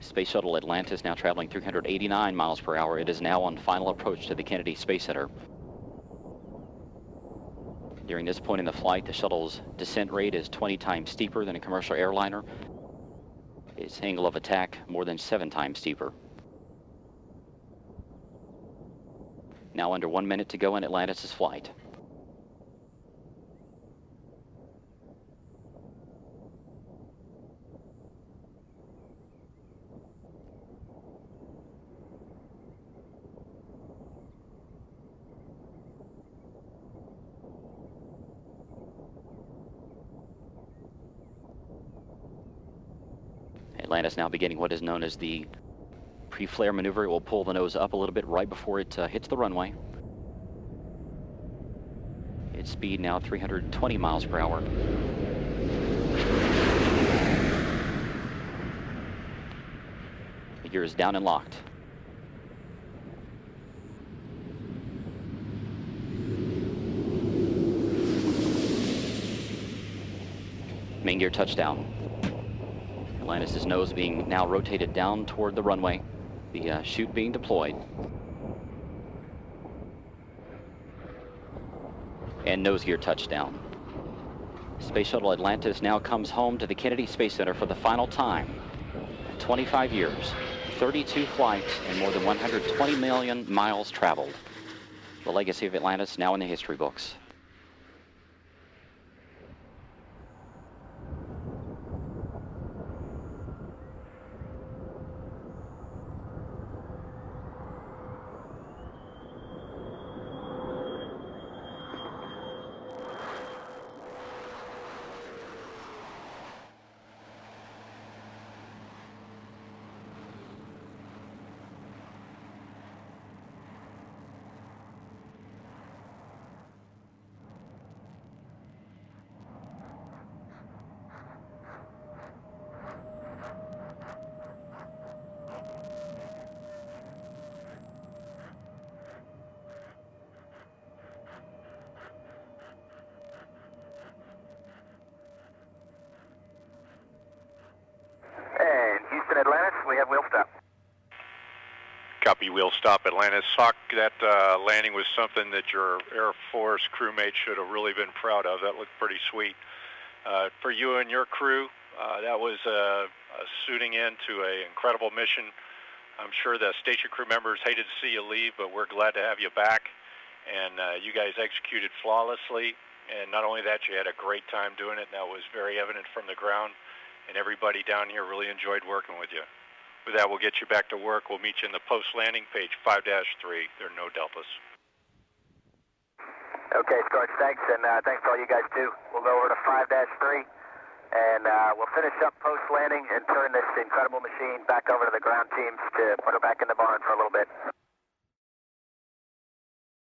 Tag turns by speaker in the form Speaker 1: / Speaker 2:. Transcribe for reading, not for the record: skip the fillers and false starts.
Speaker 1: Space Shuttle Atlantis now traveling 389 miles per hour. It is now on final approach to the Kennedy Space Center. During this point in the flight, the shuttle's descent rate is 20 times steeper than a commercial airliner. Its angle of attack more than 7 times steeper. Now under 1 minute to go in Atlantis' flight. Atlantis now beginning what is known as the pre-flare maneuver. It will pull the nose up a little bit right before it hits the runway. Its speed now 320 miles per hour. The gear is down and locked. Main gear touchdown. Atlantis' nose being now rotated down toward the runway. The chute being deployed. And nose gear touchdown. Space Shuttle Atlantis now comes home to the Kennedy Space Center for the final time. 25 years, 32 flights, and more than 120 million miles traveled. The legacy of Atlantis now in the history books.
Speaker 2: Atlantis, we have wheel stop.
Speaker 3: Copy, wheel stop, Atlantis. Hawk, that landing was something that your Air Force crewmates should have really been proud of. That looked pretty sweet. For you and your crew, that was a suiting in to an incredible mission. I'm sure the station crew members hated to see you leave, but we're glad to have you back. And you guys executed flawlessly. And not only that, you had a great time doing it, and that was very evident from the ground. And everybody down here really enjoyed working with you. With that, we'll get you back to work. We'll meet you in the post-landing page 5-3. There are no deltas.
Speaker 2: Okay, Scorch, thanks, and thanks to all you guys, too. We'll go over to 5-3, and we'll finish up post-landing and turn this incredible machine back over to the ground teams to put her back in the barn for a little bit.